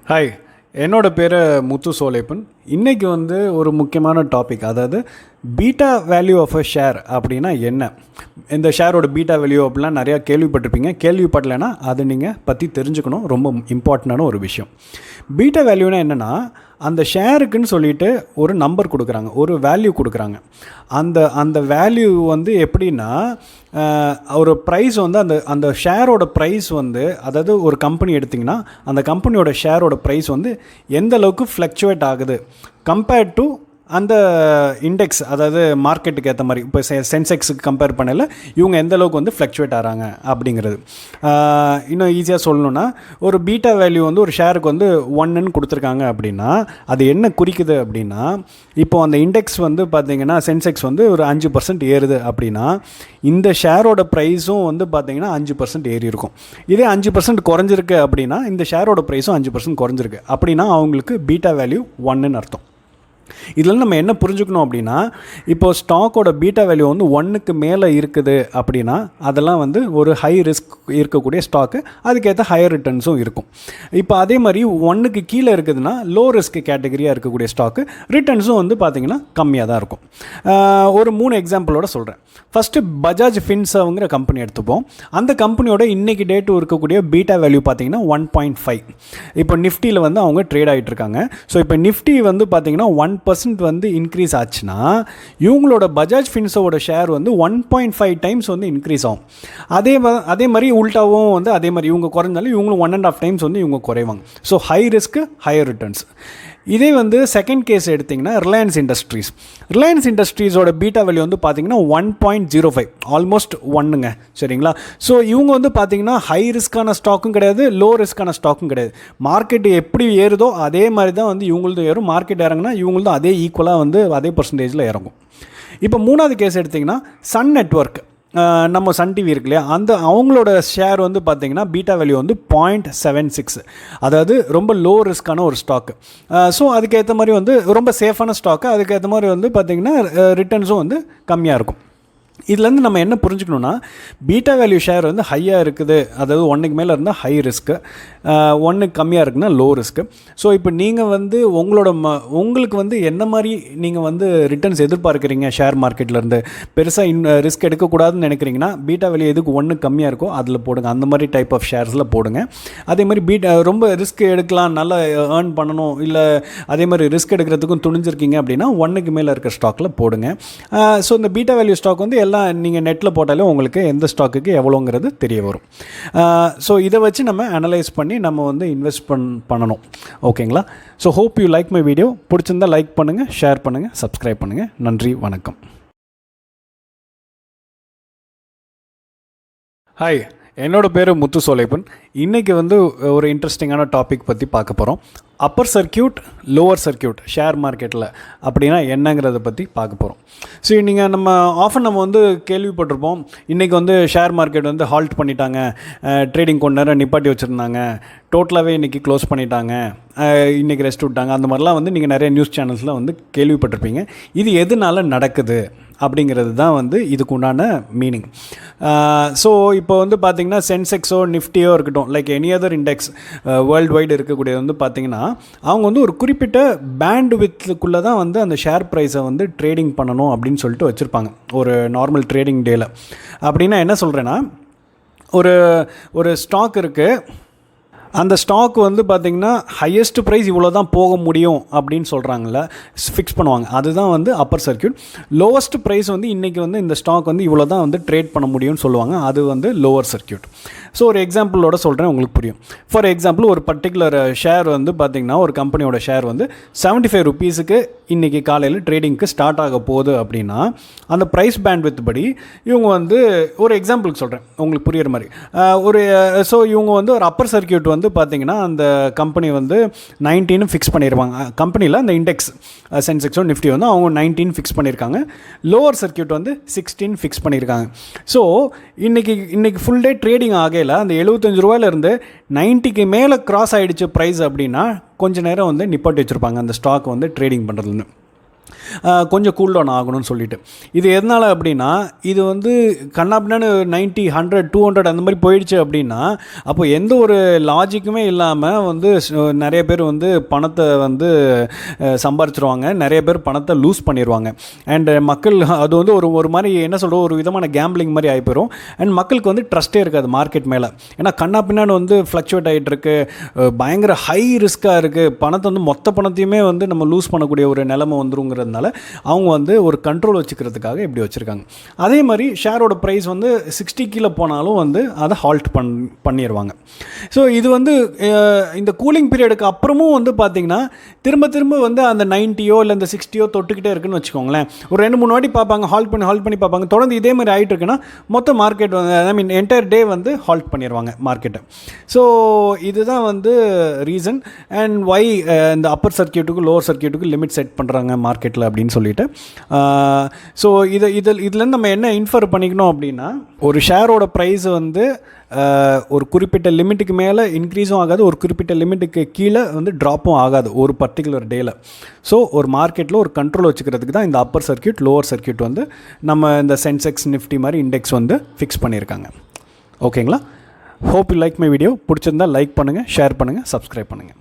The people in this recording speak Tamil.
ஹாய், என்னோட பேர் முத்து சோலைப்பன். இன்றைக்கி ஒரு முக்கியமான டாபிக், அதாவது beta value of a share அப்படின்னா என்ன. இந்த ஷேரோட பீட்டா வேல்யூ அப்படிலாம் நிறையா கேள்விப்பட்டிருப்பீங்க. கேள்விப்படலைன்னா அதை நீங்கள் பற்றி தெரிஞ்சுக்கணும். ரொம்ப இம்பார்ட்டண்டான ஒரு விஷயம். பீட்டா வேல்யூனா என்னென்னா, அந்த ஷேருக்குன்னு சொல்லிட்டு ஒரு நம்பர் கொடுக்குறாங்க, ஒரு வேல்யூ கொடுக்குறாங்க. அந்த வேல்யூ எப்படின்னா, ஒரு ப்ரைஸ் அந்த ஷேரோட ப்ரைஸ் அதாவது ஒரு கம்பெனி எடுத்திங்கன்னா அந்த கம்பெனியோட ஷேரோட ப்ரைஸ் எந்த அளவுக்கு ஃப்ளக்சுவேட் ஆகுது கம்பேர்ட் டு அந்த இண்டெக்ஸ், அதாவது மார்க்கெட்டுக்கு ஏற்ற மாதிரி. இப்போ சென்செக்ஸுக்கு கம்பேர் பண்ணல இவங்க எந்த அளவுக்கு ஃப்ளக்சுவேட் ஆகிறாங்க அப்படிங்கிறது. இன்னும் ஈஸியாக சொல்லணுன்னா, ஒரு பீட்டா வேல்யூ ஒரு ஷேருக்கு 1ன்னு கொடுத்துருக்காங்க அப்படின்னா அது என்ன குறிக்குது அப்படின்னா, இப்போ அந்த இண்டெக்ஸ் பார்த்திங்கன்னா சென்செக்ஸ் ஒரு 5% ஏறுது அப்படின்னா இந்த ஷேரோட ப்ரைஸும் பார்த்திங்கன்னா 5% ஏறி இருக்கும். இதே 5% குறைஞ்சிருக்கு அப்படின்னா இந்த ஷேரோட ப்ரைஸும் 5% குறைஞ்சிருக்கு அப்படின்னா அவங்களுக்கு பீட்டா வேல்யூ 1ன்னு அர்த்தம். இதில் நம்ம என்ன புரிஞ்சுக்கணும் அப்படின்னா, இப்போ ஸ்டாக்கோட பீட்டா வேல்யூ 1க்கு மேலே இருக்குது அப்படின்னா அதெல்லாம் ஒரு ஹை ரிஸ்க் இருக்கக்கூடிய ஸ்டாக்கு, அதுக்கேற்ற ஹையர் ரிட்டர்ன்ஸும் இருக்கும். இப்போ அதே மாதிரி 1க்கு கீழே இருக்குதுன்னா லோ ரிஸ்க் கேட்டகரியாக இருக்கக்கூடிய ஸ்டாக்கு ரிட்டர்ன்ஸும் பார்த்திங்கன்னா கம்மியாக தான் இருக்கும். ஒரு 3 எக்ஸாம்பிளோட சொல்கிறேன். ஃபஸ்ட்டு பஜாஜ் ஃபின்சர்வ்ங்கிற கம்பெனி எடுத்துப்போம். அந்த கம்பெனியோட இன்றைக்கி டேட்டு இருக்கக்கூடிய பீட்டா வேல்யூ பார்த்திங்கன்னா 1.5. இப்போ நிஃப்டியில் அவங்க ட்ரேட் ஆகிட்டு இருக்காங்க. ஸோ இப்போ நிஃப்டி பார்த்திங்கன்னா 1% இன்க்ரீஸ் ஆச்சுன்னா இவங்களோட பஜாஜ் ஃபின்சர்வோட ஷேர் 1.5 டைம்ஸ் இன்க்ரீஸ் ஆகும். அதே மாதிரி உல்ட்டாவும் அதே மாதிரி இவங்க குறைஞ்சாலும் இவங்களும் 1.5 டைம்ஸ் இவங்க குறைவாங்க. So high risk higher returns. இதே செகண்ட் கேஸ் எடுத்திங்கன்னா ரிலையன்ஸ் இண்டஸ்ட்ரீஸோட பீட்டா வேல்யூ பார்த்திங்கன்னா 1.05, ஆல்மோஸ்ட் 1ங்க. சரிங்களா? ஸோ இவங்க பார்த்திங்கன்னா ஹை ரிஸ்க்கான ஸ்டாக்கும் கிடையாது, லோ ரிஸ்க்கான ஸ்டாக்கும் கிடையாது. மார்க்கெட் எப்படி ஏறுதோ அதே மாதிரி தான் இவங்களது ஏறும். மார்க்கெட் இறங்குனா இவங்களதும் அதே ஈக்குவலாக அதே பர்சன்டேஜில் இறங்கும். இப்போ 3வது கேஸ் எடுத்திங்கன்னா சன் நெட்வொர்க், நம்ம சன் டிவி இருக்கு இல்லையா, அவங்களோட ஷேர் பார்த்திங்கன்னா பீட்டா வேல்யூ 0.76, அதாவது ரொம்ப லோ ரிஸ்க்கான ஒரு ஸ்டாக்கு. ஸோ அதுக்கேற்ற மாதிரி ரொம்ப சேஃபான ஸ்டாக்கு, அதுக்கேற்ற மாதிரி பார்த்திங்கன்னா ரிட்டர்ன்ஸும் கம்மியாக இருக்கும். இதுலேருந்து நம்ம என்ன புரிஞ்சுக்கணுன்னா, பீட்டா வேல்யூ ஷேர் ஹையாக இருக்குது, அதாவது 1க்கு மேலே இருந்தால் ஹை ரிஸ்க்கு, 1க்கு கம்மியாக இருக்குன்னா லோ ரிஸ்க்கு. ஸோ இப்போ நீங்கள் உங்களுக்கு என்ன மாதிரி நீங்கள் ரிட்டர்ன்ஸ் எதிர்பார்க்குறீங்க ஷேர் மார்க்கெட்லேருந்து, பெருசாக ரிஸ்க் எடுக்கக்கூடாதுன்னு நினைக்கிறீங்கன்னா பீட்டா வேல்யூ எதுக்கு 1க்கு கம்மியாக இருக்கோ அதில் போடுங்க. அந்த மாதிரி டைப் ஆஃப் ஷேர்ஸில் போடுங்க. அதே மாதிரி ரொம்ப ரிஸ்க் எடுக்கலாம், நல்லா ஏர்ன் பண்ணணும், இல்லை அதே மாதிரி ரிஸ்க் எடுக்கிறதுக்கும் துணிஞ்சிருக்கீங்க அப்படின்னா 1க்கு மேலே இருக்கிற ஸ்டாக்கில் போடுங்க. ஸோ இந்த பீட்டா வேல்யூ ஸ்டாக் எல்லாம் நீங்கள் நெட்டில் போட்டாலே உங்களுக்கு எந்த ஸ்டாக்குக்கு எவ்வளோங்கிறது தெரிய வரும். ஸோ இதை வச்சு நம்ம அனலைஸ் பண்ணி நம்ம இன்வெஸ்ட் பண்ணணும். ஓகேங்களா? So hope you like my video. பிடிச்சிருந்தால் லைக் பண்ணுங்கள், ஷேர் பண்ணுங்கள், சப்ஸ்கிரைப் பண்ணுங்கள். நன்றி, வணக்கம். ஹாய், என்னோட பேர் முத்து சோலைப்பன். இன்றைக்கி ஒரு இன்ட்ரெஸ்டிங்கான டாபிக் பற்றி பார்க்க போகிறோம். Appar circuit, lower circuit share மார்க்கெட்டில் அப்படின்னா என்னங்கிறத பற்றி பார்க்க போகிறோம். ஸோ நீங்கள் நம்ம கேள்விப்பட்டிருப்போம், இன்றைக்கி ஷேர் மார்க்கெட் ஹால்ட் பண்ணிட்டாங்க, ட்ரேடிங் கொஞ்ச நேரம் நிப்பாட்டி வச்சுருந்தாங்க, டோட்டலாகவே இன்றைக்கி க்ளோஸ் பண்ணிட்டாங்க, இன்றைக்கி ரெஸ்ட் விட்டாங்க. அந்த மாதிரிலாம் நீங்கள் நிறைய நியூஸ் சேனல்ஸில் கேள்விப்பட்டிருப்பீங்க. இது எதனால் நடக்குது அப்படிங்கிறது தான் இதுக்கு உண்டான மீனிங். ஸோ இப்போ பார்த்திங்கன்னா சென்செக்ஸோ நிஃப்டியோ இருக்கட்டும், like any other index world wide இருக்கக்கூடியது பார்த்திங்கன்னா அவங்க ஒரு குறிப்பிட்ட பேண்ட் வித்துக்குள்ளே தான் அந்த ஷேர் ப்ரைஸை ட்ரேடிங் பண்ணணும் அப்படின்னு சொல்லிட்டு வச்சுருப்பாங்க ஒரு நார்மல் ட்ரேடிங் டேயில். அப்படின்னா என்ன சொல்கிறேன்னா, ஒரு ஸ்டாக் இருக்குது, அந்த ஸ்டாக் பார்த்திங்கன்னா ஹையஸ்ட் ப்ரைஸ் இவ்வளோ தான் போக முடியும் அப்படின்னு சொல்கிறாங்கள, ஃபிக்ஸ் பண்ணுவாங்க. அதுதான் அப்பர் சர்க்கியூட். லோவஸ்ட் ப்ரைஸ் இன்றைக்கி இந்த ஸ்டாக் இவ்வளோ தான் ட்ரேட் பண்ண முடியும்னு சொல்லுவாங்க. அது லோவர் சர்க்கியூட். ஸோ ஒரு எக்ஸாம்பிளோட சொல்கிறேன், உங்களுக்கு புரியும். ஃபார் எக்ஸாம்பிள், ஒரு பர்டிகுலர் ஷேர் பார்த்திங்கன்னா ஒரு கம்பெனியோட ஷேர் 75 ருபீஸுக்கு இன்றைக்கி காலையில் ட்ரேடிங்க்கு ஸ்டார்ட் ஆக போகுது அப்படின்னா அந்த ப்ரைஸ் பேண்ட் வித் படி இவங்க ஒரு எக்ஸாம்பிளுக்கு சொல்கிறேன் உங்களுக்கு புரியுற மாதிரி, ஸோ இவங்க ஒரு அப்பர் சர்க்கியூட் பார்த்திங்கன்னா அந்த கம்பெனி 19 ஃபிக்ஸ் பண்ணியிருப்பாங்க. கம்பெனியில் அந்த இண்டெக்ஸ் சென்செக்ஸோ நிஃப்டி அவங்க 19 ஃபிக்ஸ் பண்ணியிருக்காங்க. லோவர் சர்க்கியூட் 16 ஃபிக்ஸ் பண்ணியிருக்காங்க. ஸோ இன்றைக்கி ஃபுல் டே ட்ரேடிங் ஆகையில் அந்த 75 ரூபாயிலேருந்து 90க்கு மேலே கிராஸ் ஆகிடுச்சு ப்ரைஸ் அப்படின்னா கொஞ்சம் நேரம் நிப்பாட்டி வச்சுருப்பாங்க அந்த ஸ்டாக் ட்ரேடிங் பண்ணுறதுன்னு. கொஞ்சம் கூல் டவுன் ஆகணும்னு சொல்லிட்டு. இது எதனால் அப்படின்னா, இது வந்து கண்ணாப்பின்னு 90, 100, 200 அந்த மாதிரி போயிடுச்சு அப்படின்னா, அப்போ எந்த ஒரு லாஜிக்குமே இல்லாமல் வந்து நிறைய பேர் வந்து பணத்தை வந்து சம்பாரிச்சிருவாங்க, நிறைய பேர் பணத்தை லூஸ் பண்ணிடுவாங்க. அண்ட் மக்கள் அது வந்து ஒரு மாதிரி என்ன சொல்கிறோம், ஒரு விதமான கேம்பிளிங் மாதிரி ஆகி போயிடும். அண்ட் மக்களுக்கு வந்து ட்ரஸ்ட்டே இருக்காது மார்க்கெட் மேலே. ஏன்னா கண்ணாப்பின்னான்னு வந்து ஃப்ளக்சுவேட் ஆகிட்டு இருக்கு, பயங்கர ஹை ரிஸ்க்காக இருக்குது, பணத்தை வந்து மொத்த பணத்தையுமே வந்து நம்ம லூஸ் பண்ணக்கூடிய ஒரு நிலைமை வந்துருங்கிறதுனால அவங்க வந்து ஒரு கண்ட்ரோல் வச்சுக்கிறதுக்காக இப்படி வச்சுருக்காங்க. அதே மாதிரி ஷேரோட ப்ரைஸ் வந்து 60 கீழே போனாலும் வந்து அதை ஹால்ட் பண்ணிடுவாங்க. ஸோ இது வந்து இந்த கூலிங் பீரியடுக்கு அப்புறமும் வந்து பார்த்திங்கன்னா திரும்ப வந்து அந்த 90யோ இல்லை அந்த 60யோ தொட்டுக்கிட்டே இருக்குன்னு வச்சுக்கோங்களேன். ஒரு 2-3 வாட்டி பார்ப்பாங்க, ஹால்ட் பண்ணி பார்ப்பாங்க. தொடர்ந்து இதே மாதிரி ஆகிட்டு இருக்குன்னா மொத்த மார்க்கெட் வந்து ஐ மீன் என்டையர் டே வந்து ஹால்ட் பண்ணிடுவாங்க மார்க்கெட்டை. ஸோ இதுதான் வந்து ரீசன் அண்ட் ஒய் இந்த அப்பர் சர்க்கியூட்டுக்கு லோவர் சர்க்கியூட்டுக்கு லிமிட் செட் பண்ணுறாங்க மார்க்கெட்டில் அப்படின்னு சொல்லிட்டு. ஸோ இதுலேருந்து நம்ம என்ன இன்ஃபர் பண்ணிக்கணும் அப்படின்னா, ஒரு ஷேரோட ப்ரைஸ் வந்து ஒரு குறிப்பிட்ட லிமிட்டுக்கு மேலே இன்க்ரீஸும் ஆகாது, ஒரு குறிப்பிட்ட லிமிட்டுக்கு கீழே வந்து ட்ராப்பும் ஆகாது ஒரு பர்டிகுலர் டேயில். ஸோ ஒரு மார்க்கெட்டில் ஒரு கண்ட்ரோல் வச்சுக்கிறதுக்கு தான் இந்த அப்பர் சர்க்கியூட் லோவர் சர்க்கியூட் வந்து நம்ம இந்த சென்செக்ஸ் நிஃப்டி மாதிரி இண்டெக்ஸ் வந்து ஃபிக்ஸ் பண்ணியிருக்காங்க. ஓகேங்களா? Hope you like my video. பிடிச்சிருந்தால் லைக் பண்ணுங்கள், ஷேர் பண்ணுங்கள், சப்ஸ்கிரைப் பண்ணுங்கள்.